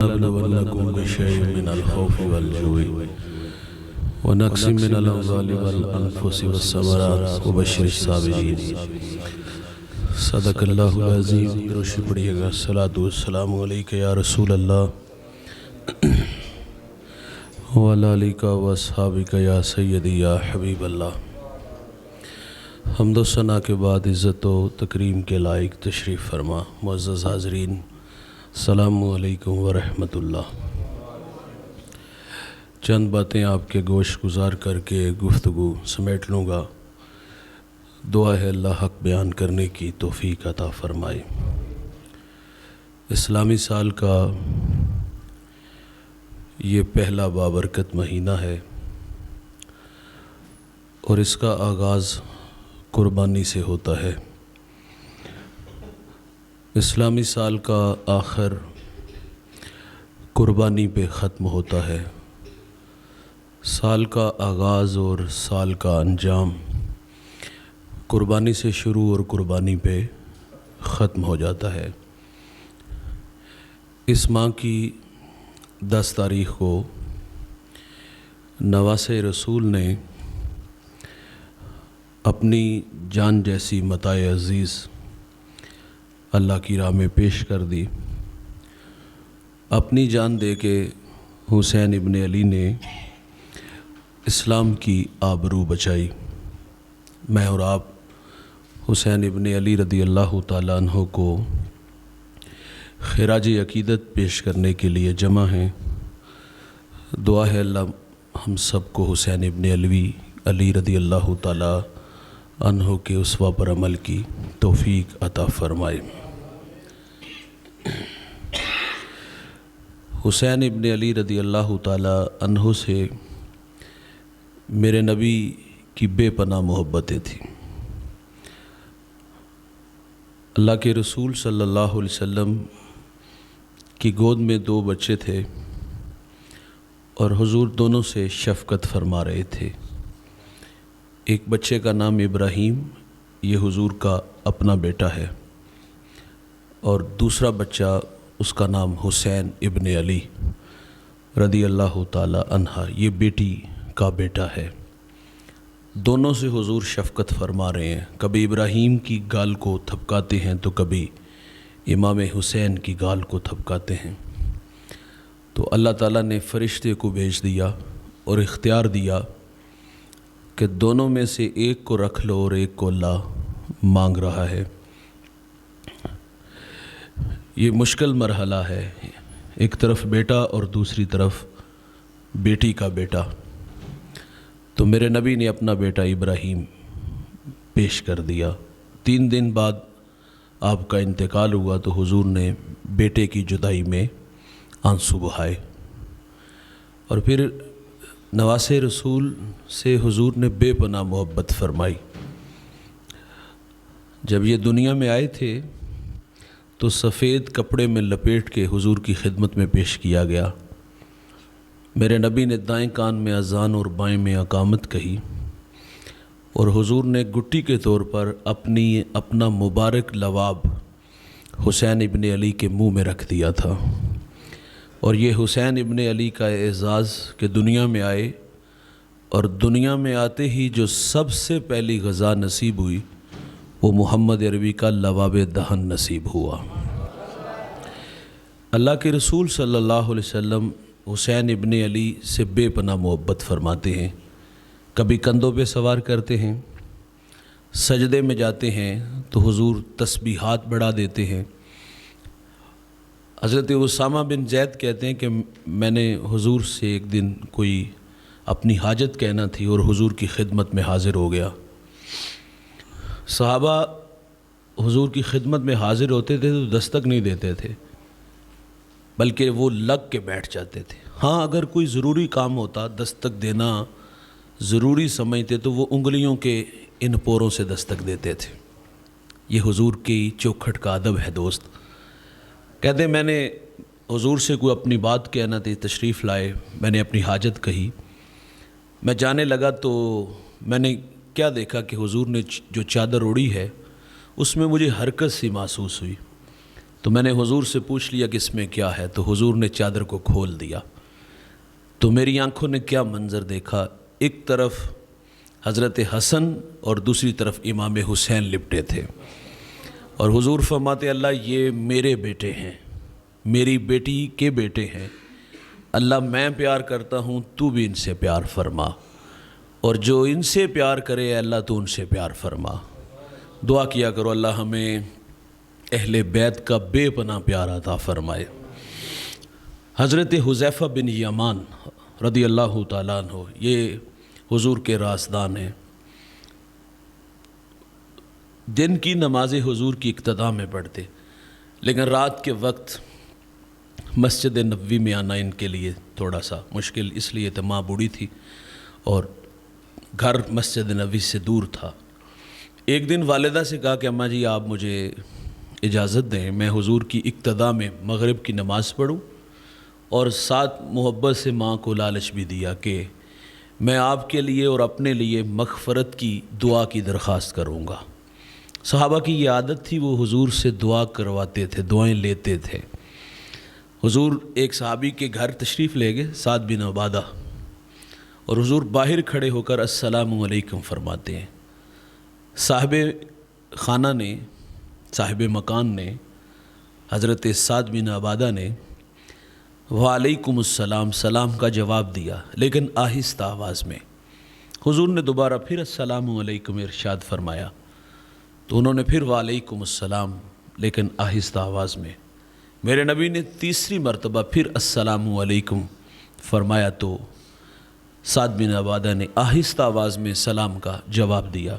نبلونکم بشیء من الخوف والجوع ونقص من الاموال والانفس والثمرات وبشر الصابرین۔ صدق اللہ العظیم۔ درود پڑھیے گا۔ الصلاۃ والسلام علیک یا رسول اللہ وعلی آلک واصحابک یا سیدی یا حبیب اللہ۔ حمد و ثنا کے بعد عزت و تکریم کے لائق تشریف فرما معزز حاضرین، السلام علیکم ورحمۃ اللہ۔ چند باتیں آپ کے گوش گزار کر کے گفتگو سمیٹ لوں گا۔ دعا ہے اللہ حق بیان کرنے کی توفیق عطا فرمائے۔ اسلامی سال کا یہ پہلا بابرکت مہینہ ہے اور اس کا آغاز قربانی سے ہوتا ہے۔ اسلامی سال کا آخر قربانی پہ ختم ہوتا ہے۔ سال کا آغاز اور سال کا انجام قربانی سے شروع اور قربانی پہ ختم ہو جاتا ہے۔ اس ماہ کی 10 تاریخ کو نواسۂ رسول نے اپنی جان جیسی متاع عزیز اللہ کی راہ میں پیش کر دی۔ اپنی جان دے کے حسین ابن علی نے اسلام کی آبرو بچائی۔ میں اور آپ حسین ابن علی رضی اللہ تعالیٰ عنہ کو خراج عقیدت پیش کرنے کے لیے جمع ہیں۔ دعا ہے اللہ ہم سب کو حسین ابن علی رضی اللہ تعالیٰ عنہ کے اسوہ پر عمل کی توفیق عطا فرمائے۔ حسین ابن علی رضی اللہ تعالیٰ عنہ سے میرے نبی کی بے پناہ محبتیں تھیں۔ اللہ کے رسول صلی اللہ علیہ وسلم کی گود میں 2 بچے تھے اور حضور دونوں سے شفقت فرما رہے تھے۔ ایک بچے کا نام ابراہیم، یہ حضور کا اپنا بیٹا ہے، اور دوسرا بچہ اس کا نام حسین ابن علی رضی اللہ تعالی عنہ، یہ بیٹی کا بیٹا ہے۔ دونوں سے حضور شفقت فرما رہے ہیں۔ کبھی ابراہیم کی گال کو تھپکاتے ہیں تو کبھی امام حسین کی گال کو تھپکاتے ہیں۔ تو اللہ تعالیٰ نے فرشتے کو بھیج دیا اور اختیار دیا کہ دونوں میں سے ایک کو رکھ لو اور ایک کو اللہ مانگ رہا ہے۔ یہ مشکل مرحلہ ہے، ایک طرف بیٹا اور دوسری طرف بیٹی کا بیٹا۔ تو میرے نبی نے اپنا بیٹا ابراہیم پیش کر دیا۔ 3 دن بعد آپ کا انتقال ہوا تو حضور نے بیٹے کی جدائی میں آنسو بہائے، اور پھر نواسۂ رسول سے حضور نے بے پناہ محبت فرمائی۔ جب یہ دنیا میں آئے تھے تو سفید کپڑے میں لپیٹ کے حضور کی خدمت میں پیش کیا گیا۔ میرے نبی نے دائیں کان میں اذان اور بائیں میں اقامت کہی، اور حضور نے گٹی کے طور پر اپنا مبارک لواب حسین ابن علی کے منہ میں رکھ دیا تھا۔ اور یہ حسین ابن علی کا اعزاز کہ دنیا میں آئے، اور دنیا میں آتے ہی جو سب سے پہلی غذا نصیب ہوئی وہ محمد عربی کا لواب دہن نصیب ہوا۔ اللہ کے رسول صلی اللہ علیہ وسلم حسین ابن علی سے بے پناہ محبت فرماتے ہیں۔ کبھی کندھوں پہ سوار کرتے ہیں، سجدے میں جاتے ہیں تو حضور تسبیحات بڑھا دیتے ہیں۔ حضرت اسامہ بن زید کہتے ہیں کہ میں نے حضور سے ایک دن کوئی اپنی حاجت کہنا تھی اور حضور کی خدمت میں حاضر ہو گیا۔ صحابہ حضور کی خدمت میں حاضر ہوتے تھے تو دستک نہیں دیتے تھے، بلکہ وہ لگ کے بیٹھ جاتے تھے۔ ہاں اگر کوئی ضروری کام ہوتا، دستک دینا ضروری سمجھتے تو وہ انگلیوں کے ان پوروں سے دستک دیتے تھے۔ یہ حضور کی چوکھٹ کا ادب ہے دوست۔ کہتے ہیں میں نے حضور سے کوئی اپنی بات کہنا تھی، تشریف لائے، میں نے اپنی حاجت کہی، میں جانے لگا تو میں نے کیا دیکھا کہ حضور نے جو چادر اوڑھی ہے اس میں مجھے حرکت سی محسوس ہوئی۔ تو میں نے حضور سے پوچھ لیا کہ اس میں کیا ہے، تو حضور نے چادر کو کھول دیا، تو میری آنکھوں نے کیا منظر دیکھا، ایک طرف حضرت حسن اور دوسری طرف امام حسین لپٹے تھے، اور حضور فرماتے اللہ یہ میرے بیٹے ہیں، میری بیٹی کے بیٹے ہیں، اللہ میں پیار کرتا ہوں، تو بھی ان سے پیار فرما، اور جو ان سے پیار کرے اللہ تو ان سے پیار فرما۔ دعا کیا کرو اللہ ہمیں اہل بیت کا بے پناہ پیار عطا فرمائے۔ حضرت حذیفہ بن یمان رضی اللہ تعالیٰ عنہ یہ حضور کے رازدان ہیں۔ دن کی نماز حضور کی اقتداء میں پڑھتے، لیکن رات کے وقت مسجد نبوی میں آنا ان کے لیے تھوڑا سا مشکل، اس لیے تو ماں بوڑھی تھی اور گھر مسجد نبوی سے دور تھا۔ ایک دن والدہ سے کہا کہ اماں جی آپ مجھے اجازت دیں، میں حضور کی اقتداء میں مغرب کی نماز پڑھوں، اور ساتھ محبت سے ماں کو لالچ بھی دیا کہ میں آپ کے لیے اور اپنے لیے مغفرت کی دعا کی درخواست کروں گا۔ صحابہ کی یہ عادت تھی، وہ حضور سے دعا کرواتے تھے، دعائیں لیتے تھے۔ حضور ایک صحابی کے گھر تشریف لے گئے، سعد بن عبادہ، اور حضور باہر کھڑے ہو کر السلام علیکم فرماتے ہیں۔ صاحب خانہ نے، صاحب مکان نے، حضرت سعد بن عبادہ نے وعلیکم السلام سلام کا جواب دیا، لیکن آہستہ آواز میں۔ حضور نے دوبارہ پھر السلام علیکم ارشاد فرمایا، تو انہوں نے پھر وعلیکم السلام لیکن آہستہ آواز میں۔ میرے نبی نے تیسری مرتبہ پھر السلام علیکم فرمایا، تو سعد بن عبادہ نے آہستہ آواز میں سلام کا جواب دیا۔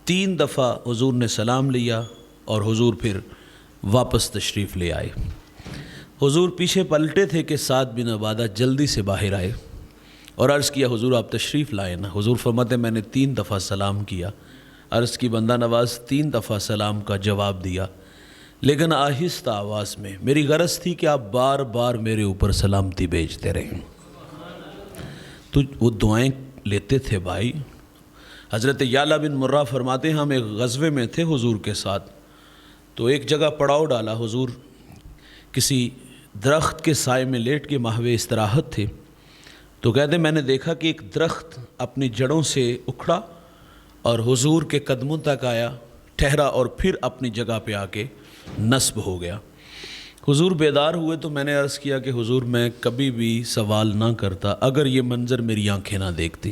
3 دفعہ حضور نے سلام لیا اور حضور پھر واپس تشریف لے آئے۔ حضور پیچھے پلٹے تھے کہ سعد بن عبادہ جلدی سے باہر آئے اور عرض کیا حضور آپ تشریف لائے نا؟ حضور فرماتے میں نے 3 دفعہ سلام کیا، عرض کی بندہ نواز 3 دفعہ سلام کا جواب دیا، لیکن آہستہ آواز میں۔ میری غرض تھی کہ آپ بار بار میرے اوپر سلامتی بھیجتے رہیں۔ تو وہ دعائیں لیتے تھے بھائی۔ حضرت یعلا بن مرہ فرماتے ہیں ہم ایک غزوے میں تھے حضور کے ساتھ، تو ایک جگہ پڑاؤ ڈالا، حضور کسی درخت کے سائے میں لیٹ کے ماہوے استراحت تھے، تو کہتے میں نے دیکھا کہ ایک درخت اپنی جڑوں سے اکھڑا اور حضور کے قدموں تک آیا، ٹھہرا اور پھر اپنی جگہ پہ آ کے نصب ہو گیا۔ حضور بیدار ہوئے تو میں نے عرض کیا کہ حضور میں کبھی بھی سوال نہ کرتا اگر یہ منظر میری آنکھیں نہ دیکھتی۔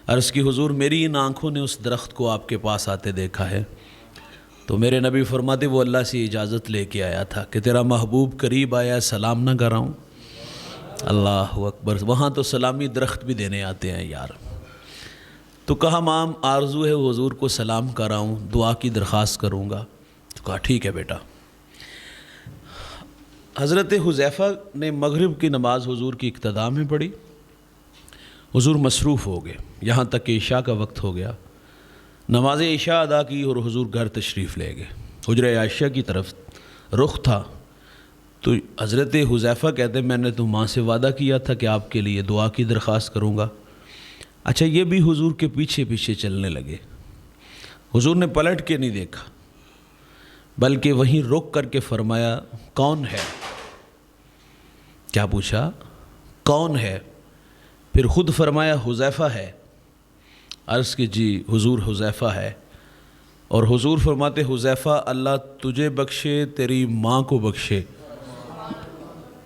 عرض کی حضور میری ان آنکھوں نے اس درخت کو آپ کے پاس آتے دیکھا ہے، تو میرے نبی فرماتے وہ اللہ سے اجازت لے کے آیا تھا کہ تیرا محبوب قریب آیا سلام نہ کراؤں۔ اللہ اکبر، وہاں تو سلامی درخت بھی دینے آتے ہیں یار۔ تو کہا مام آرزو ہے حضور کو سلام کراؤں، دعا کی درخواست کروں گا، تو کہا ٹھیک ہے بیٹا۔ حضرت حذیفہ نے مغرب کی نماز حضور کی اقتداء میں پڑھی، حضور مصروف ہو گئے یہاں تک کہ عشاء کا وقت ہو گیا، نماز عشاء ادا کی اور حضور گھر تشریف لے گئے۔ حجرہ عائشہ کی طرف رخ تھا، تو حضرت حذیفہ کہتے میں نے تو ماں سے وعدہ کیا تھا کہ آپ کے لیے دعا کی درخواست کروں گا۔ اچھا یہ بھی حضور کے پیچھے پیچھے چلنے لگے۔ حضور نے پلٹ کے نہیں دیکھا بلکہ وہیں رک کر کے فرمایا کون ہے؟ کیا پوچھا؟ کون ہے؟ پھر خود فرمایا حذیفہ ہے۔ عرض کہ جی حضور حذیفہ ہے، اور حضور فرماتے حذیفہ اللہ تجھے بخشے تیری ماں کو بخشے،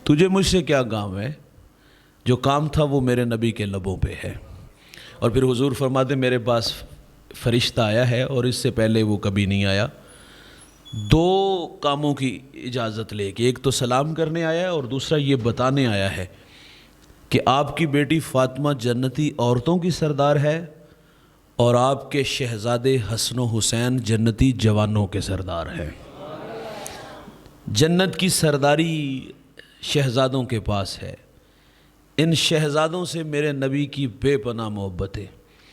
تجھے مجھ سے کیا کام ہے؟ جو کام تھا وہ میرے نبی کے لبوں پہ ہے۔ اور پھر حضور فرماتے میرے پاس فرشتہ آیا ہے اور اس سے پہلے وہ کبھی نہیں آیا، 2 کاموں کی اجازت لے کے، ایک تو سلام کرنے آیا ہے اور دوسرا یہ بتانے آیا ہے کہ آپ کی بیٹی فاطمہ جنتی عورتوں کی سردار ہے اور آپ کے شہزادے حسن و حسین جنتی جوانوں کے سردار ہیں۔ جنت کی سرداری شہزادوں کے پاس ہے، ان شہزادوں سے میرے نبی کی بے پناہ محبت ہے۔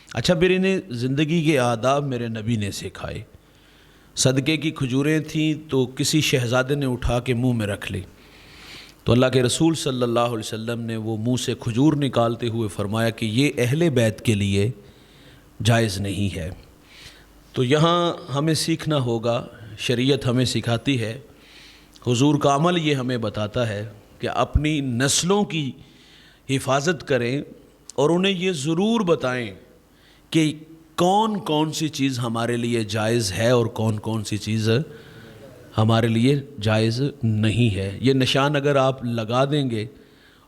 اچھا پھر انہیں زندگی کے آداب میرے نبی نے سکھائے۔ صدقے کی کھجوریں تھیں تو کسی شہزادے نے اٹھا کے منہ میں رکھ لی، تو اللہ کے رسول صلی اللہ علیہ وسلم نے وہ منہ سے کھجور نکالتے ہوئے فرمایا کہ یہ اہل بیت کے لیے جائز نہیں ہے۔ تو یہاں ہمیں سیکھنا ہوگا، شریعت ہمیں سکھاتی ہے حضور کا عمل یہ ہمیں بتاتا ہے کہ اپنی نسلوں کی حفاظت کریں اور انہیں یہ ضرور بتائیں کہ کون کون سی چیز ہمارے لیے جائز ہے اور کون کون سی چیز ہمارے لیے جائز نہیں ہے۔ یہ نشان اگر آپ لگا دیں گے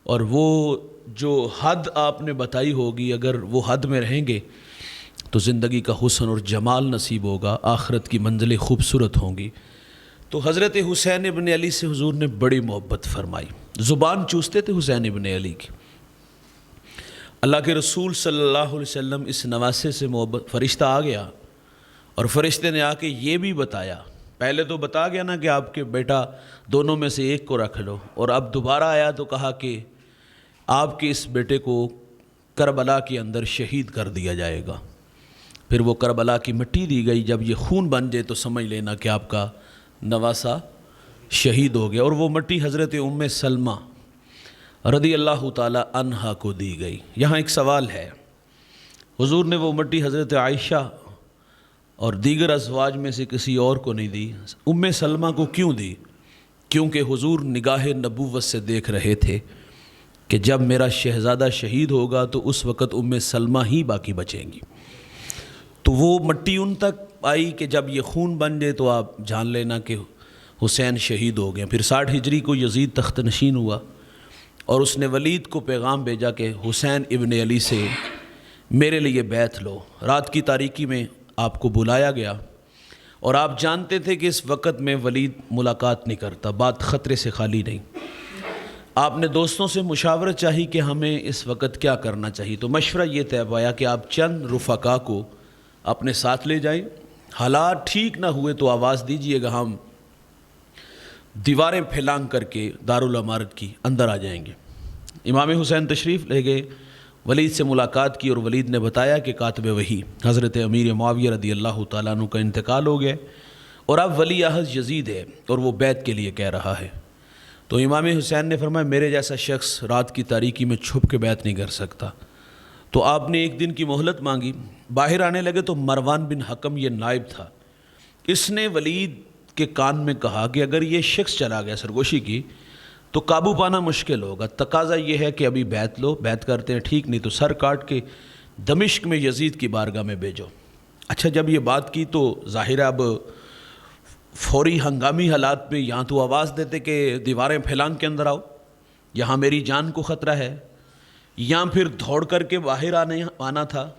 اور وہ جو حد آپ نے بتائی ہوگی اگر وہ حد میں رہیں گے تو زندگی کا حسن اور جمال نصیب ہوگا، آخرت کی منزلیں خوبصورت ہوں گی۔ تو حضرت حسین ابن علی سے حضور نے بڑی محبت فرمائی، زبان چوستے تھے حسین ابن علی کی۔ اللہ کے رسول صلی اللہ علیہ وسلم اس نواسے سے محبت، فرشتہ آ گیا اور فرشتے نے آ کے یہ بھی بتایا، پہلے تو بتا گیا نا کہ آپ کے بیٹا دونوں میں سے ایک کو رکھ لو، اور اب دوبارہ آیا تو کہا کہ آپ کے اس بیٹے کو کربلا کے اندر شہید کر دیا جائے گا۔ پھر وہ کربلا کی مٹی دی گئی، جب یہ خون بن جائے تو سمجھ لینا کہ آپ کا نواسا شہید ہو گیا، اور وہ مٹی حضرت ام سلمہ رضی اللہ تعالی عنہا کو دی گئی۔ یہاں ایک سوال ہے، حضور نے وہ مٹی حضرت عائشہ اور دیگر ازواج میں سے کسی اور کو نہیں دی، ام سلمہ کو کیوں دی؟ کیونکہ حضور نگاہ نبوت سے دیکھ رہے تھے کہ جب میرا شہزادہ شہید ہوگا تو اس وقت ام سلمہ ہی باقی بچیں گی۔ تو وہ مٹی ان تک آئی کہ جب یہ خون بن جائے تو آپ جان لینا کہ حسین شہید ہو گئے۔ پھر 60 ہجری کو یزید تخت نشین ہوا اور اس نے ولید کو پیغام بھیجا کہ حسین ابن علی سے میرے لیے بیعت لو۔ رات کی تاریکی میں آپ کو بلایا گیا اور آپ جانتے تھے کہ اس وقت میں ولید ملاقات نہیں کرتا، بات خطرے سے خالی نہیں۔ آپ نے دوستوں سے مشاورت چاہی کہ ہمیں اس وقت کیا کرنا چاہیے، تو مشورہ یہ طے پایا کہ آپ چند رفقا کو اپنے ساتھ لے جائیں، حالات ٹھیک نہ ہوئے تو آواز دیجئے گا، ہم دیواریں پھیلانگ کر کے دارالعمارت کی اندر آ جائیں گے۔ امام حسین تشریف لے گئے، ولید سے ملاقات کی اور ولید نے بتایا کہ کاتب وحی حضرت امیر معاویہ رضی اللہ تعالیٰ عنہ کا انتقال ہو گیا اور اب ولی عہد یزید ہے اور وہ بیعت کے لیے کہہ رہا ہے۔ تو امام حسین نے فرمایا میرے جیسا شخص رات کی تاریکی میں چھپ کے بیعت نہیں کر سکتا۔ تو آپ نے ایک دن کی مہلت مانگی، باہر آنے لگے تو مروان بن حکم یہ نائب تھا، اس نے ولید کے کان میں کہا کہ اگر یہ شخص چلا گیا سرگوشی کی تو قابو پانا مشکل ہوگا، تقاضا یہ ہے کہ ابھی بیعت لو، بیعت کرتے ہیں ٹھیک، نہیں تو سر کاٹ کے دمشق میں یزید کی بارگاہ میں بھیجو۔ اچھا جب یہ بات کی تو ظاہر اب فوری ہنگامی حالات میں یہاں تو آواز دیتے کہ دیواریں پھیلان کے اندر آؤ، یہاں میری جان کو خطرہ ہے، یا پھر دوڑ کر کے باہر آنا تھا۔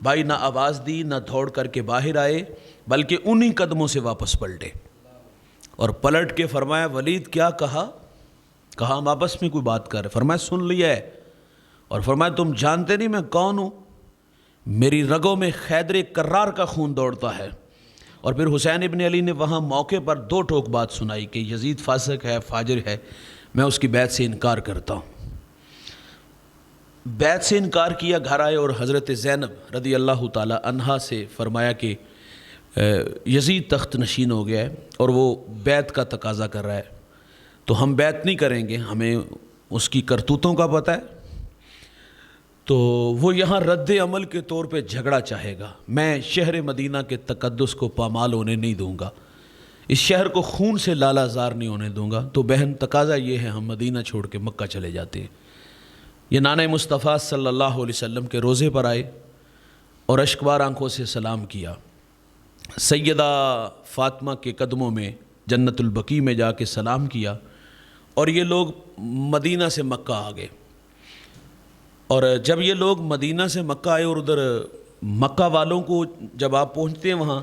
بھائی نہ آواز دی نہ دوڑ کر کے باہر آئے، بلکہ انہی قدموں سے واپس پلٹے اور پلٹ کے فرمایا ولید کیا کہا؟ کہا ہم آپس میں کوئی بات کر رہے، فرمایا سن لیا ہے، اور فرمایا تم جانتے نہیں میں کون ہوں، میری رگوں میں خیدر کرار کا خون دوڑتا ہے۔ اور پھر حسین ابن علی نے وہاں موقع پر 2 ٹوک بات سنائی کہ یزید فاسق ہے، فاجر ہے، میں اس کی بیعت سے انکار کرتا ہوں۔ بیعت سے انکار کیا، گھر آئے اور حضرت زینب رضی اللہ تعالی عنہا سے فرمایا کہ یزید تخت نشین ہو گیا ہے اور وہ بیعت کا تقاضا کر رہا ہے، تو ہم بیعت نہیں کریں گے، ہمیں اس کی کرتوتوں کا پتہ ہے، تو وہ یہاں رد عمل کے طور پہ جھگڑا چاہے گا، میں شہر مدینہ کے تقدس کو پامال ہونے نہیں دوں گا، اس شہر کو خون سے لالا زار نہیں ہونے دوں گا۔ تو بہن تقاضا یہ ہے ہم مدینہ چھوڑ کے مکہ چلے جاتے ہیں۔ یہ نانہ مصطفیٰ صلی اللہ علیہ وسلم کے روضے پر آئے اور اشکبار آنکھوں سے سلام کیا، سیدہ فاطمہ کے قدموں میں جنت البقیع میں جا کے سلام کیا، اور یہ لوگ مدینہ سے مکہ آ گئے۔ اور جب یہ لوگ مدینہ سے مکہ آئے اور ادھر مکہ والوں کو جب آپ پہنچتے ہیں وہاں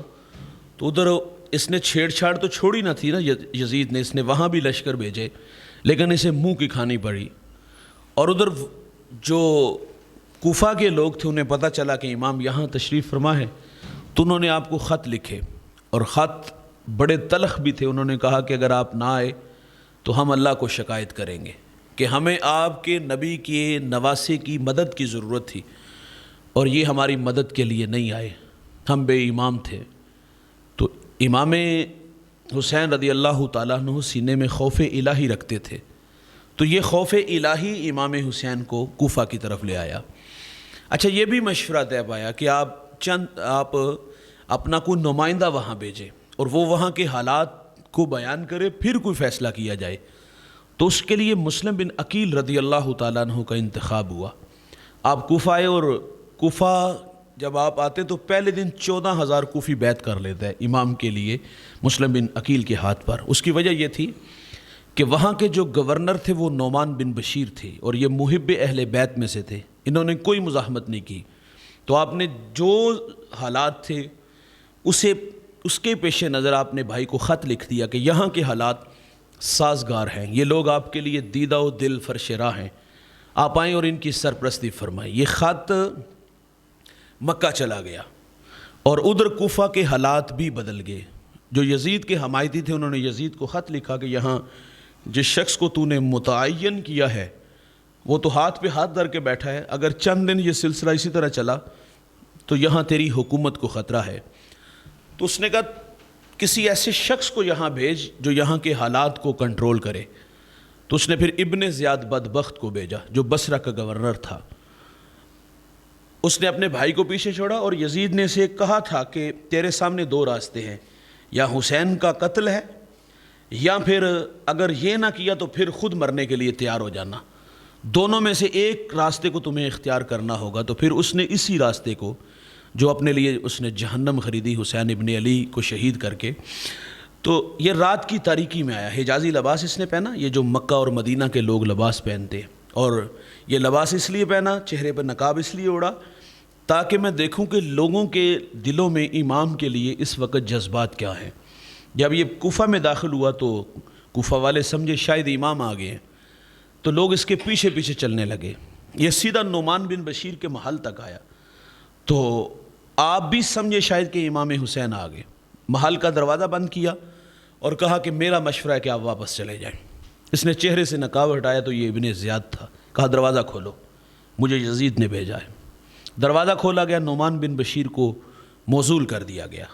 تو ادھر اس نے چھیڑ چھاڑ تو چھوڑی نہ تھی نا یزید نے، اس نے وہاں بھی لشکر بھیجے لیکن اسے منہ کی کھانی پڑی۔ اور ادھر جو کوفہ کے لوگ تھے انہیں پتہ چلا کہ امام یہاں تشریف فرما ہے، تو انہوں نے آپ کو خط لکھے اور خط بڑے تلخ بھی تھے۔ انہوں نے کہا کہ اگر آپ نہ آئے تو ہم اللہ کو شکایت کریں گے کہ ہمیں آپ کے نبی کے نواسے کی مدد کی ضرورت تھی اور یہ ہماری مدد کے لیے نہیں آئے، ہم بے ایمان تھے۔ تو امام حسین رضی اللہ تعالیٰ عنہ سینے میں خوف الہی رکھتے تھے، تو یہ خوف الہی امام حسین کو کوفہ کی طرف لے آیا۔ اچھا یہ بھی مشورہ طے پایا کہ آپ اپنا کوئی نمائندہ وہاں بھیجیں اور وہ وہاں کے حالات کو بیان کرے پھر کوئی فیصلہ کیا جائے۔ تو اس کے لیے مسلم بن عقیل رضی اللہ تعالیٰ عنہ کا انتخاب ہوا۔ آپ کوفہ آئے، اور کوفہ جب آپ آتے تو پہلے دن 14,000 کوفی بیعت کر لیتے ہیں امام کے لیے مسلم بن عقیل کے ہاتھ پر۔ اس کی وجہ یہ تھی کہ وہاں کے جو گورنر تھے وہ نعمان بن بشیر تھے، اور یہ محب اہل بیت میں سے تھے، انہوں نے کوئی مزاحمت نہیں کی۔ تو آپ نے جو حالات تھے اس کے پیش نظر آپ نے بھائی کو خط لکھ دیا کہ یہاں کے حالات سازگار ہیں، یہ لوگ آپ کے لیے دیدہ و دل فرش راہ ہیں، آپ آئیں اور ان کی سرپرستی فرمائیں۔ یہ خط مکہ چلا گیا، اور ادھر کوفہ کے حالات بھی بدل گئے۔ جو یزید کے حمایتی تھے انہوں نے یزید کو خط لکھا کہ یہاں جس شخص کو تو نے متعین کیا ہے وہ تو ہاتھ پہ ہاتھ دھر کے بیٹھا ہے، اگر چند دن یہ سلسلہ اسی طرح چلا تو یہاں تیری حکومت کو خطرہ ہے۔ تو اس نے کہا کسی ایسے شخص کو یہاں بھیج جو یہاں کے حالات کو کنٹرول کرے۔ تو اس نے پھر ابن زیاد بدبخت کو بھیجا جو بصرہ کا گورنر تھا۔ اس نے اپنے بھائی کو پیچھے چھوڑا، اور یزید نے اسے کہا تھا کہ تیرے سامنے دو راستے ہیں، یا حسین کا قتل ہے، یا پھر اگر یہ نہ کیا تو پھر خود مرنے کے لیے تیار ہو جانا، دونوں میں سے ایک راستے کو تمہیں اختیار کرنا ہوگا۔ تو پھر اس نے اسی راستے کو جو اپنے لیے اس نے جہنم خریدی حسین ابن علی کو شہید کر کے، تو یہ رات کی تاریکی میں آیا۔ حجازی لباس اس نے پہنا، یہ جو مکہ اور مدینہ کے لوگ لباس پہنتے ہیں، اور یہ لباس اس لیے پہنا، چہرے پر نقاب اس لیے اڑا تاکہ میں دیکھوں کہ لوگوں کے دلوں میں امام کے لیے اس وقت جذبات کیا ہیں۔ جب یہ کوفہ میں داخل ہوا تو کوفہ والے سمجھے شاید امام آ گئے ہیں، تو لوگ اس کے پیچھے پیچھے چلنے لگے۔ یہ سیدھا نعمان بن بشیر کے محل تک آیا، تو آپ بھی سمجھے شاید کہ امام حسین آ گئے۔ محل کا دروازہ بند کیا اور کہا کہ میرا مشورہ ہے کہ آپ واپس چلے جائیں۔ اس نے چہرے سے نقاب ہٹایا تو یہ ابن زیاد تھا، کہا دروازہ کھولو، مجھے یزید نے بھیجا ہے۔ دروازہ کھولا گیا، نعمان بن بشیر کو موصول کر دیا گیا،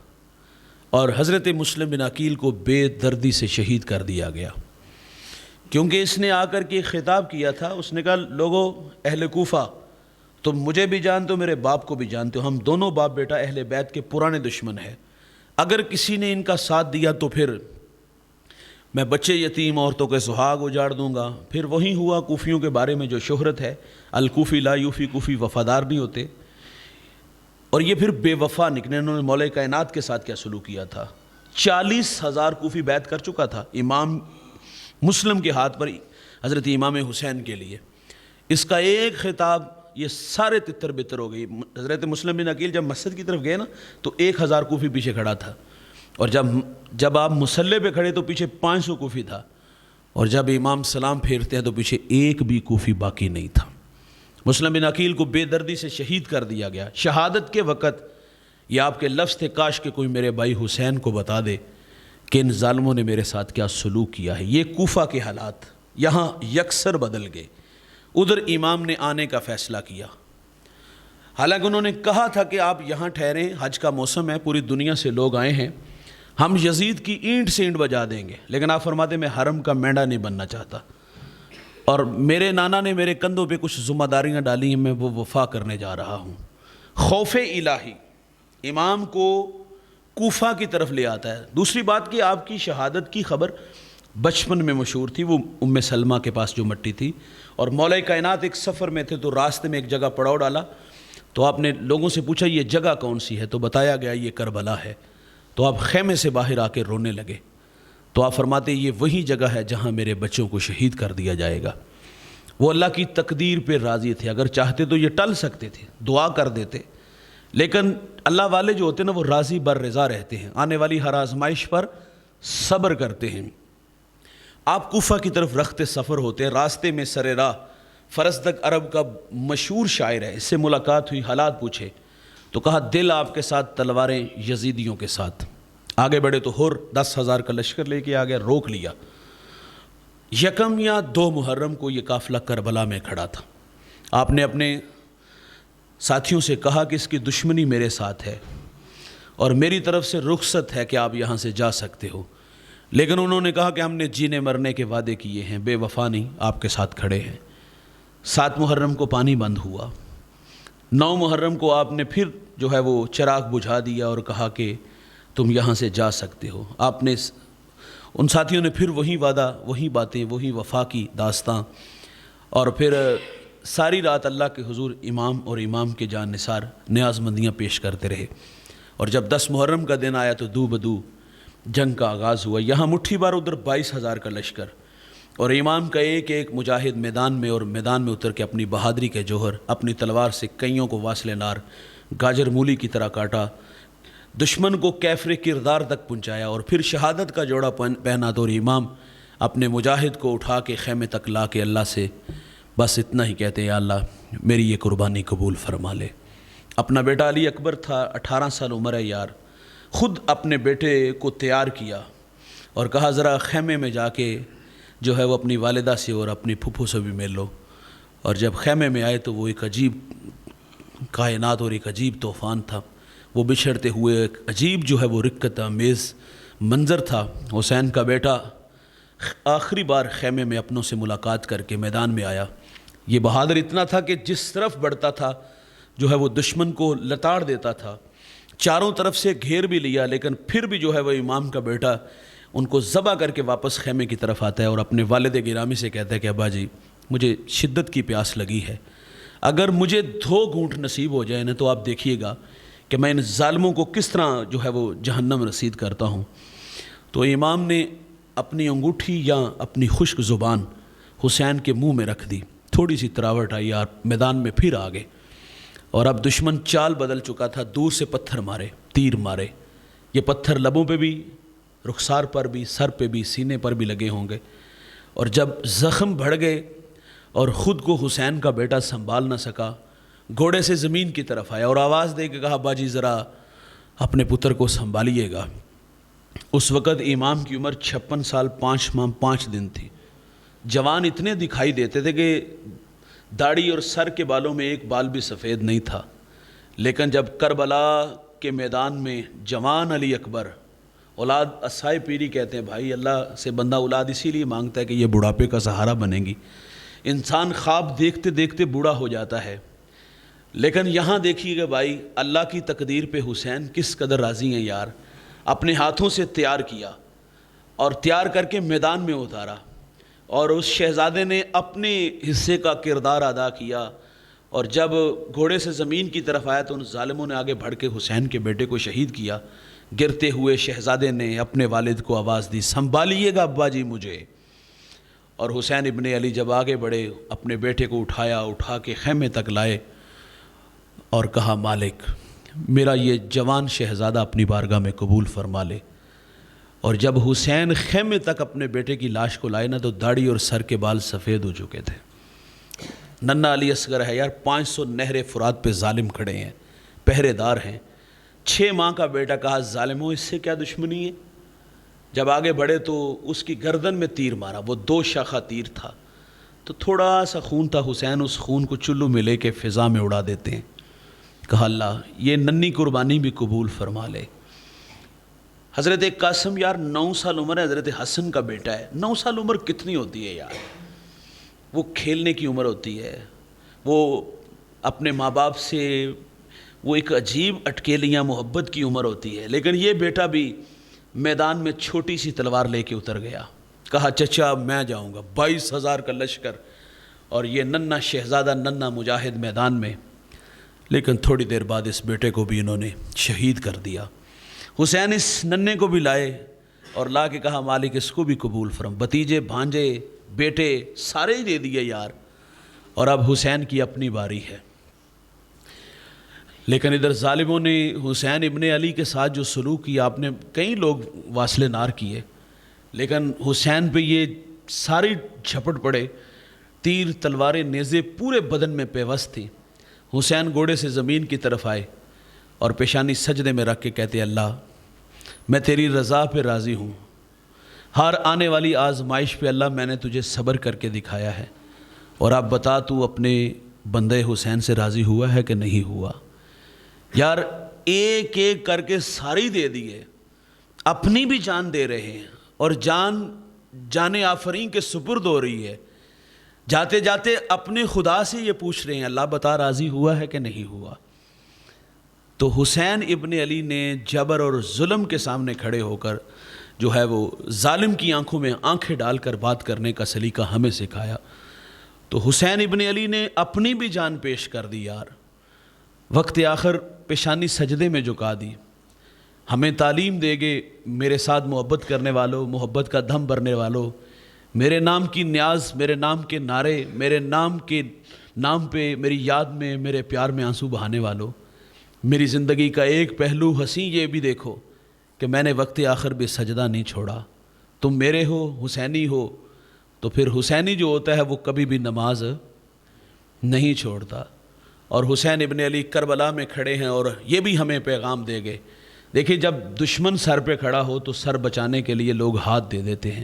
اور حضرت مسلم بن عقیل کو بے دردی سے شہید کر دیا گیا، کیونکہ اس نے آ کر کے خطاب کیا تھا۔ اس نے کہا لوگو اہل کوفہ، تم مجھے بھی جانتے ہو، میرے باپ کو بھی جانتے ہو، ہم دونوں باپ بیٹا اہل بیت کے پرانے دشمن ہیں، اگر کسی نے ان کا ساتھ دیا تو پھر میں بچے یتیم عورتوں کے سہاگ اجاڑ دوں گا۔ پھر وہی ہوا کوفیوں کے بارے میں جو شہرت ہے، الکوفی لا یوفی، کوفی وفادار نہیں ہوتے، اور یہ پھر بے وفا نکلے۔ انہوں نے مولا کائنات کے ساتھ کیا سلوک کیا تھا؟ 40,000 کوفی بیعت کر چکا تھا امام مسلم کے ہاتھ پر حضرت امام حسین کے لیے۔ اس کا ایک خطاب یہ سارے تتر بتر ہو گئی۔ حضرت مسلم بن عقیل جب مسجد کی طرف گئے نا تو 1,000 کوفی پیچھے کھڑا تھا، اور جب آپ مصلی پہ کھڑے تو پیچھے 500 کوفی تھا، اور جب امام سلام پھیرتے ہیں تو پیچھے ایک بھی کوفی باقی نہیں تھا۔ مسلم بن عقیل کو بے دردی سے شہید کر دیا گیا۔ شہادت کے وقت یہ آپ کے لفظ تھے، کاش کہ کوئی میرے بھائی حسین کو بتا دے کہ ان ظالموں نے میرے ساتھ کیا سلوک کیا ہے۔ یہ کوفہ کے حالات یہاں یکسر بدل گئے۔ ادھر امام نے آنے کا فیصلہ کیا، حالانکہ انہوں نے کہا تھا کہ آپ یہاں ٹھہریں، حج کا موسم ہے، پوری دنیا سے لوگ آئے ہیں، ہم یزید کی اینٹ سے اینٹ بجا دیں گے، لیکن آپ فرماتے میں حرم کا مینڈا نہیں بننا چاہتا، اور میرے نانا نے میرے کندھوں پہ کچھ ذمہ داریاں ڈالی ہیں، میں وہ وفا کرنے جا رہا ہوں۔ خوف الہی امام کو کوفہ کی طرف لے آتا ہے۔ دوسری بات کہ آپ کی شہادت کی خبر بچپن میں مشہور تھی، وہ ام سلمہ کے پاس جو مٹی تھی، اور مولا کائنات ایک سفر میں تھے تو راستے میں ایک جگہ پڑاؤ ڈالا، تو آپ نے لوگوں سے پوچھا یہ جگہ کون سی ہے، تو بتایا گیا یہ کربلا ہے۔ تو آپ خیمے سے باہر آ کے رونے لگے، تو آپ فرماتے یہ وہی جگہ ہے جہاں میرے بچوں کو شہید کر دیا جائے گا۔ وہ اللہ کی تقدیر پہ راضی تھے، اگر چاہتے تو یہ ٹل سکتے تھے، دعا کر دیتے، لیکن اللہ والے جو ہوتے ہیں نا وہ راضی بر رضا رہتے ہیں، آنے والی ہر آزمائش پر صبر کرتے ہیں۔ آپ کوفہ کی طرف رخت سفر ہوتے ہیں، راستے میں سر راہ فرزدق عرب کا مشہور شاعر ہے، اس سے ملاقات ہوئی، حالات پوچھے تو کہا دل آپ کے ساتھ، تلواریں یزیدیوں کے ساتھ۔ آگے بڑھے تو ہر 10,000 کا لشکر لے کے آ گیا، روک لیا۔ یکم یا 2 محرم کو یہ قافلہ کربلا میں کھڑا تھا۔ آپ نے اپنے ساتھیوں سے کہا کہ اس کی دشمنی میرے ساتھ ہے اور میری طرف سے رخصت ہے کہ آپ یہاں سے جا سکتے ہو، لیکن انہوں نے کہا کہ ہم نے جینے مرنے کے وعدے کیے ہیں، بے وفا نہیں، آپ کے ساتھ کھڑے ہیں۔ 7 محرم کو پانی بند ہوا، 9 محرم کو آپ نے پھر جو ہے وہ چراغ بجھا دیا اور کہا کہ تم یہاں سے جا سکتے ہو۔ آپ نے ان ساتھیوں نے پھر وہی وعدہ، وہی باتیں، وہی وفا کی داستاں، اور پھر ساری رات اللہ کے حضور امام اور امام کے جان نثار نیاز مندیاں پیش کرتے رہے۔ اور جب 10 محرم کا دن آیا تو دو بدو جنگ کا آغاز ہوا۔ یہاں مٹھی بار، ادھر 22,000 کا لشکر، اور امام کا ایک ایک مجاہد میدان میں، اور میدان میں اتر کے اپنی بہادری کے جوہر اپنی تلوار سے کئیوں کو واصل نار گاجر مولی کی طرح کاٹا، دشمن کو کیفر کردار تک پہنچایا، اور پھر شہادت کا جوڑا پہنا تو امام اپنے مجاہد کو اٹھا کے خیمے تک لا کے اللہ سے بس اتنا ہی کہتے ہیں، یا اللہ میری یہ قربانی قبول فرما لے۔ اپنا بیٹا علی اکبر تھا، 18 سال عمر ہے یار، خود اپنے بیٹے کو تیار کیا اور کہا ذرا خیمے میں جا کے جو ہے وہ اپنی والدہ سے اور اپنی پھپھو سے بھی مل لو۔ اور جب خیمے میں آئے تو وہ ایک عجیب کائنات اور ایک عجیب طوفان تھا، وہ بچھڑتے ہوئے ایک عجیب جو ہے وہ رکت آمیز منظر تھا۔ حسین کا بیٹا آخری بار خیمے میں اپنوں سے ملاقات کر کے میدان میں آیا۔ یہ بہادر اتنا تھا کہ جس طرف بڑھتا تھا جو ہے وہ دشمن کو لتاڑ دیتا تھا، چاروں طرف سے گھیر بھی لیا، لیکن پھر بھی جو ہے وہ امام کا بیٹا ان کو ذبح کر کے واپس خیمے کی طرف آتا ہے اور اپنے والد گرامی سے کہتا ہے کہ ابا جی مجھے شدت کی پیاس لگی ہے، اگر مجھے 2 گھونٹ نصیب ہو جائے نا تو آپ دیکھیے گا کہ میں ان ظالموں کو کس طرح جو ہے وہ جہنم رسید کرتا ہوں۔ تو امام نے اپنی انگوٹھی یا اپنی خشک زبان حسین کے منہ میں رکھ دی، تھوڑی سی تراوٹ آئی اور میدان میں پھر آ گئے، اور اب دشمن چال بدل چکا تھا، دور سے پتھر مارے، تیر مارے، یہ پتھر لبوں پہ بھی، رخسار پر بھی، سر پہ بھی، سینے پر بھی لگے ہوں گے، اور جب زخم بڑھ گئے اور خود کو حسین کا بیٹا سنبھال نہ سکا، گھوڑے سے زمین کی طرف آیا اور آواز دے کے کہا ابا جی ذرا اپنے پتر کو سنبھالیے گا۔ اس وقت امام کی عمر 56 سال 5 ماہ 5 دن تھی، جوان اتنے دکھائی دیتے تھے کہ داڑھی اور سر کے بالوں میں ایک بال بھی سفید نہیں تھا، لیکن جب کربلا کے میدان میں جوان علی اکبر، اولاد اسائے پیری کہتے ہیں بھائی اللہ سے بندہ اولاد اسی لیے مانگتا ہے کہ یہ بڑھاپے کا سہارا بنے گی، انسان خواب دیکھتے دیکھتے بوڑھا ہو جاتا ہے، لیکن یہاں دیکھیے گا بھائی اللہ کی تقدیر پہ حسین کس قدر راضی ہیں یار، اپنے ہاتھوں سے تیار کیا اور تیار کر کے میدان میں اتارا، اور اس شہزادے نے اپنے حصے کا کردار ادا کیا، اور جب گھوڑے سے زمین کی طرف آیا تو ان ظالموں نے آگے بڑھ کے حسین کے بیٹے کو شہید کیا۔ گرتے ہوئے شہزادے نے اپنے والد کو آواز دی سنبھالیے گا ابا جی مجھے، اور حسین ابن علی جب آگے بڑھے اپنے بیٹے کو اٹھایا، اٹھا کے خیمے تک لائے اور کہا مالک میرا یہ جوان شہزادہ اپنی بارگاہ میں قبول فرما لے۔ اور جب حسین خیمے تک اپنے بیٹے کی لاش کو لائے نا تو داڑھی اور سر کے بال سفید ہو چکے تھے۔ ننھا علی اصغر ہے یار، 500 نہر فرات پہ ظالم کھڑے ہیں، پہرے دار ہیں، 6 ماہ کا بیٹا، کہا ظالموں اس سے کیا دشمنی ہے؟ جب آگے بڑھے تو اس کی گردن میں تیر مارا، وہ 2 شاخہ تیر تھا، تو تھوڑا سا خون تھا، حسین اس خون کو چلو میں لے کے فضا میں اڑا دیتے ہیں، کہا اللہ یہ ننھی قربانی بھی قبول فرما لے۔ حضرت قاسم یار 9 سال عمر ہے، حضرت حسن کا بیٹا ہے، 9 سال عمر کتنی ہوتی ہے یار، وہ کھیلنے کی عمر ہوتی ہے، وہ اپنے ماں باپ سے وہ ایک عجیب اٹکیلیاں محبت کی عمر ہوتی ہے، لیکن یہ بیٹا بھی میدان میں چھوٹی سی تلوار لے کے اتر گیا، کہا چچا میں جاؤں گا، 22,000 کا لشکر اور یہ ننھا شہزادہ ننھا مجاہد میدان میں، لیکن تھوڑی دیر بعد اس بیٹے کو بھی انہوں نے شہید کر دیا۔ حسین اس ننھے کو بھی لائے اور لا کے کہا مالک اس کو بھی قبول فرم، بھتیجے بھانجے بیٹے سارے ہی دے دیے یار، اور اب حسین کی اپنی باری ہے۔ لیکن ادھر ظالموں نے حسین ابن علی کے ساتھ جو سلوک کیا، آپ نے کئی لوگ واصل نار کیے، لیکن حسین پہ یہ ساری جھپٹ پڑے، تیر تلواریں نیزے پورے بدن میں پیوست تھی۔ حسین گھوڑے سے زمین کی طرف آئے اور پیشانی سجدے میں رکھ کے کہتے اللہ میں تیری رضا پہ راضی ہوں، ہر آنے والی آزمائش پہ اللہ میں نے تجھے صبر کر کے دکھایا ہے، اور اب بتا تو اپنے بندے حسین سے راضی ہوا ہے کہ نہیں ہوا؟ یار ایک ایک کر کے ساری دے دیے، اپنی بھی جان دے رہے ہیں اور جان آفرین کے سپرد ہو رہی ہے، جاتے جاتے اپنے خدا سے یہ پوچھ رہے ہیں اللہ بتا راضی ہوا ہے کہ نہیں ہوا؟ تو حسین ابن علی نے جبر اور ظلم کے سامنے کھڑے ہو کر جو ہے وہ ظالم کی آنکھوں میں آنکھیں ڈال کر بات کرنے کا سلیقہ ہمیں سکھایا۔ تو حسین ابن علی نے اپنی بھی جان پیش کر دی یار، وقت آخر پیشانی سجدے میں جھکا دی۔ ہمیں تعلیم دے گے میرے ساتھ محبت کرنے والوں، محبت کا دم بھرنے والوں، میرے نام کی نیاز، میرے نام کے نعرے، میرے نام کے نام پہ میری یاد میں، میرے پیار میں آنسو بہانے والوں، میری زندگی کا ایک پہلو حسین یہ بھی دیکھو کہ میں نے وقت آخر بھی سجدہ نہیں چھوڑا۔ تم میرے ہو، حسینی ہو، تو پھر حسینی جو ہوتا ہے وہ کبھی بھی نماز نہیں چھوڑتا۔ اور حسین ابن علی کربلا میں کھڑے ہیں اور یہ بھی ہمیں پیغام دے گئے۔ دیکھیے جب دشمن سر پہ کھڑا ہو تو سر بچانے کے لیے لوگ ہاتھ دے دیتے ہیں،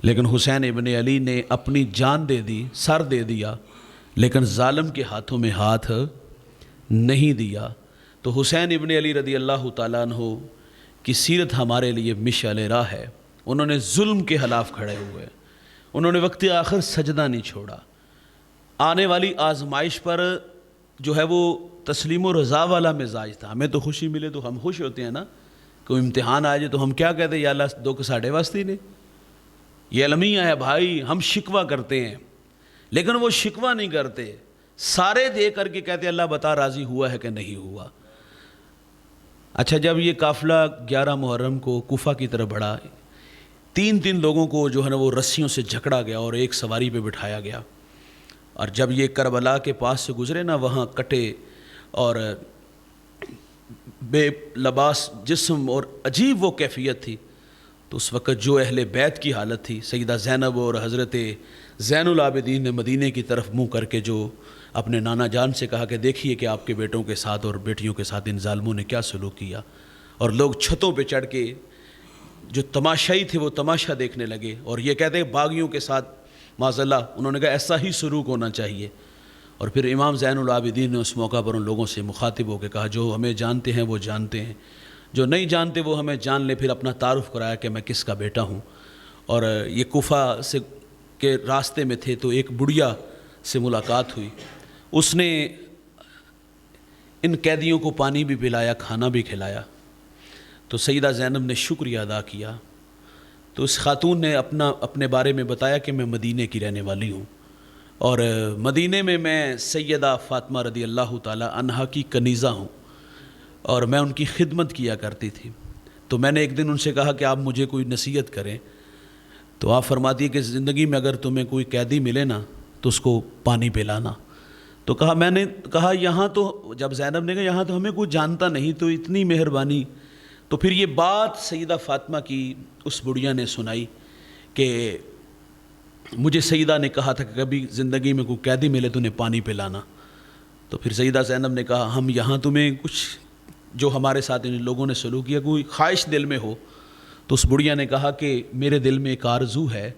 لیکن حسین ابن علی نے اپنی جان دے دی، سر دے دیا، لیکن ظالم کے ہاتھوں میں ہاتھ نہیں دیا۔ تو حسین ابن علی رضی اللہ تعالیٰ عنہ کی سیرت ہمارے لیے مشعل راہ ہے۔ انہوں نے ظلم کے خلاف کھڑے ہوئے، انہوں نے وقت آخر سجدہ نہیں چھوڑا۔ آنے والی آزمائش پر جو ہے وہ تسلیم و رضا والا مزاج تھا۔ ہمیں تو خوشی ملے تو ہم خوش ہوتے ہیں نا، کوئی امتحان آ جائے تو ہم کیا کہتے ہیں، یا اللہ دو کے ساڑھے واسطے نے یہ المیہ ہے بھائی، ہم شکوہ کرتے ہیں، لیکن وہ شکوہ نہیں کرتے، سارے دے کر کے کہتے ہیں اللہ بتا راضی ہوا ہے کہ نہیں ہوا۔ اچھا جب یہ قافلہ 11 محرم کو کوفہ کی طرف بڑھا، تین لوگوں کو جو ہے نا وہ رسیوں سے جھکڑا گیا اور ایک سواری پہ بٹھایا گیا، اور جب یہ کربلا کے پاس سے گزرے نا، وہاں کٹے اور بے لباس جسم اور عجیب وہ کیفیت تھی، تو اس وقت جو اہل بیت کی حالت تھی، سیدہ زینب اور حضرت زین العابدین نے مدینے کی طرف منہ کر کے جو اپنے نانا جان سے کہا کہ دیکھیے کہ آپ کے بیٹوں کے ساتھ اور بیٹیوں کے ساتھ ان ظالموں نے کیا سلوک کیا، اور لوگ چھتوں پہ چڑھ کے جو تماشائی تھے وہ تماشا دیکھنے لگے، اور یہ کہتے ہیں باغیوں کے ساتھ معاذ اللہ، انہوں نے کہا ایسا ہی سلوک ہونا چاہیے۔ اور پھر امام زین العابدین نے اس موقع پر ان لوگوں سے مخاطب ہو کے کہا جو ہمیں جانتے ہیں وہ جانتے ہیں، جو نہیں جانتے وہ ہمیں جان لے۔ پھر اپنا تعارف کرایا کہ میں کس کا بیٹا ہوں، اور یہ کوفہ سے کے راستے میں تھے تو ایک بڑھیا سے ملاقات ہوئی، اس نے ان قیدیوں کو پانی بھی پلایا، کھانا بھی کھلایا، تو سیدہ زینب نے شکریہ ادا کیا۔ تو اس خاتون نے اپنے بارے میں بتایا کہ میں مدینے کی رہنے والی ہوں، اور مدینے میں میں سیدہ فاطمہ رضی اللہ تعالی عنہا کی کنیزہ ہوں، اور میں ان کی خدمت کیا کرتی تھی۔ تو میں نے ایک دن ان سے کہا کہ آپ مجھے کوئی نصیحت کریں، تو آپ فرماتی ہے کہ زندگی میں اگر تمہیں کوئی قیدی ملے نا تو اس کو پانی پلانا۔ تو میں نے کہا یہاں تو، جب زینب نے کہا یہاں تو ہمیں کوئی جانتا نہیں، تو اتنی مہربانی۔ تو پھر یہ بات سیدہ فاطمہ کی اس بڑھیا نے سنائی کہ مجھے سیدہ نے کہا تھا کہ کبھی زندگی میں کوئی قیدی ملے تو انہیں پانی پلانا۔ تو پھر سیدہ زینب نے کہا ہم یہاں تمہیں کچھ جو ہمارے ساتھ ان لوگوں نے سلوک کیا کوئی خواہش دل میں ہو۔ تو اس بڑھیا نے کہا کہ میرے دل میں ایک آرزو ہے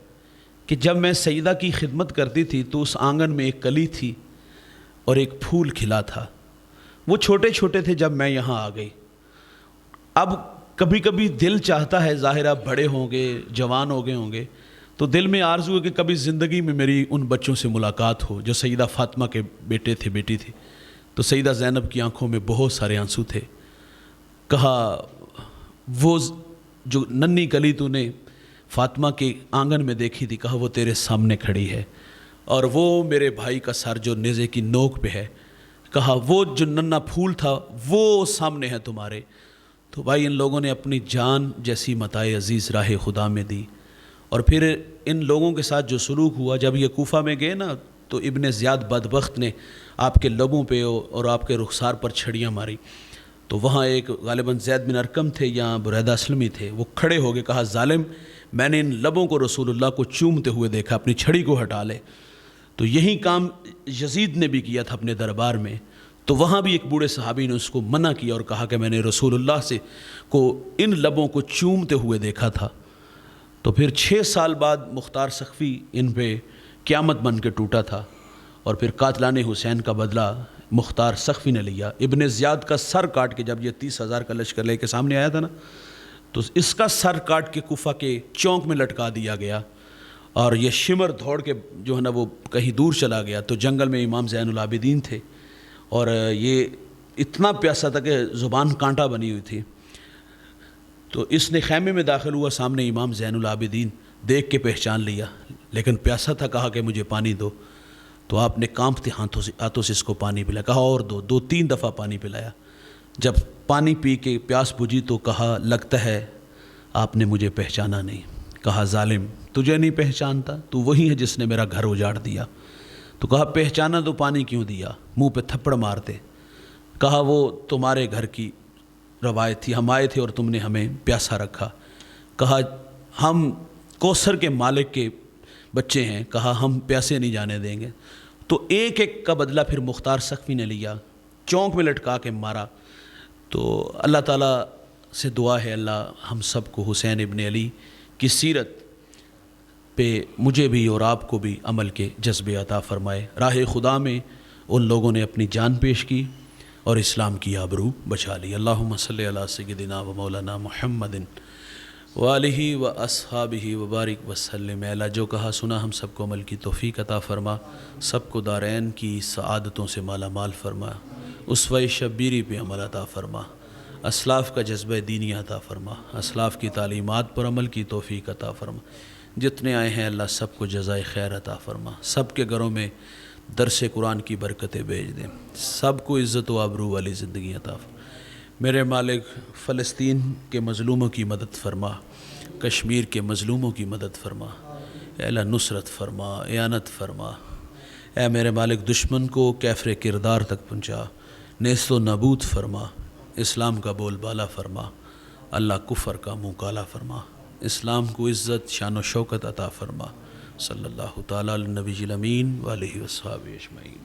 کہ جب میں سیدہ کی خدمت کرتی تھی تو اس آنگن میں ایک کلی تھی اور ایک پھول کھلا تھا، وہ چھوٹے چھوٹے تھے جب میں یہاں آ گئی۔ اب کبھی کبھی دل چاہتا ہے، ظاہرہ بڑے ہوں گے، جوان ہو گئے ہوں گے، تو دل میں آرزو ہے کہ کبھی زندگی میں میری ان بچوں سے ملاقات ہو جو سیدہ فاطمہ کے بیٹے تھے، بیٹی تھی۔ تو سیدہ زینب کی آنکھوں میں بہت سارے آنسو تھے۔ کہا وہ جو ننھی کلی تو نے فاطمہ کے آنگن میں دیکھی تھی، کہا وہ تیرے سامنے کھڑی ہے، اور وہ میرے بھائی کا سر جو نیزے کی نوک پہ ہے، کہا وہ جو ننھا پھول تھا وہ سامنے ہے تمہارے۔ تو بھائی ان لوگوں نے اپنی جان جیسی متاع عزیز راہ خدا میں دی، اور پھر ان لوگوں کے ساتھ جو سلوک ہوا، جب یہ کوفہ میں گئے نا تو ابن زیاد بدبخت نے آپ کے لبوں پہ اور آپ کے رخسار پر چھڑیاں ماری، تو وہاں ایک غالباً زید بن ارقم تھے یا بریدہ اسلمی تھے، وہ کھڑے ہو گئے، کہا ظالم میں نے ان لبوں کو رسول اللہ کو چومتے ہوئے دیکھا، اپنی چھڑی کو ہٹا لے۔ تو یہی کام یزید نے بھی کیا تھا اپنے دربار میں، تو وہاں بھی ایک بوڑھے صحابی نے اس کو منع کیا اور کہا کہ میں نے رسول اللہ سے کو ان لبوں کو چومتے ہوئے دیکھا تھا۔ تو پھر 6 سال بعد مختار سقفی ان پہ قیامت بن کے ٹوٹا تھا، اور پھر قاتلان حسین کا بدلہ مختار سقفی نے لیا۔ ابن زیاد کا سر کاٹ کے جب یہ 30,000 کا لشکر لے کے سامنے آیا تھا نا، تو اس کا سر کاٹ کے کوفہ کے چونک میں لٹکا دیا گیا، اور یہ شمر دوڑ کے جو ہے نا وہ کہیں دور چلا گیا۔ تو جنگل میں امام زین العابدین تھے، اور یہ اتنا پیاسا تھا کہ زبان کانٹا بنی ہوئی تھی۔ تو اس نے خیمے میں داخل ہوا، سامنے امام زین العابدین، دیکھ کے پہچان لیا، لیکن پیاسا تھا، کہا کہ مجھے پانی دو، تو آپ نے کانپتے ہاتھوں سے اس کو پانی پلایا، کہا اور دو، 3 دفعہ پانی پلایا۔ جب پانی پی کے پیاس بجھی تو کہا لگتا ہے آپ نے مجھے پہچانا نہیں۔ کہا ظالم، تجھے نہیں پہچانتا، تو وہی ہے جس نے میرا گھر اجاڑ دیا۔ تو کہا پہچانا تو پانی کیوں دیا، منہ پہ تھپڑ مارتے۔ کہا وہ تمہارے گھر کی روایت تھی، ہم آئے تھے اور تم نے ہمیں پیاسا رکھا۔ کہا ہم کوثر کے مالک کے بچے ہیں، کہا ہم پیاسے نہیں جانے دیں گے۔ تو ایک ایک کا بدلہ پھر مختار سقفی نے لیا، چونک میں لٹکا کے مارا۔ تو اللہ تعالیٰ سے دعا ہے اللہ ہم سب کو حسین ابن علی کی سیرت پہ، مجھے بھی اور آپ کو بھی عمل کے جذبے عطا فرمائے۔ راہ خدا میں ان لوگوں نے اپنی جان پیش کی اور اسلام کی آبرو بچا لی۔ اللہم صلی علی سیدنا و مولانا محمد وآلہ و اصحابہ وبارک وسلم۔ اے اللہ جو کہا سنا ہم سب کو عمل کی توفیق عطا فرما، سب کو دارین کی سعادتوں سے مالا مال فرما، اسوہ شبیری پہ عمل عطا فرما، اسلاف کا جذبہ دینی عطا فرما، اسلاف کی تعلیمات پر عمل کی توفیق عطا فرما۔ جتنے آئے ہیں اللہ سب کو جزائے خیر عطا فرما، سب کے گھروں میں درس قرآن کی برکتیں بھیج دیں، سب کو عزت و آبرو والی زندگی عطا فرما۔ میرے مالک فلسطین کے مظلوموں کی مدد فرما، کشمیر کے مظلوموں کی مدد فرما، اے اللہ نصرت فرما، اعانت فرما۔ اے میرے مالک دشمن کو کیفر کردار تک پہنچا، نیست و نابود فرما، اسلام کا بول بالا فرما، اللہ کفر کا منہ کالا فرما، اسلام کو عزت شان و شوکت عطا فرما۔ صلی اللہ تعالیٰ علی النبی الامین وآلہ وصحبہ اجمعین۔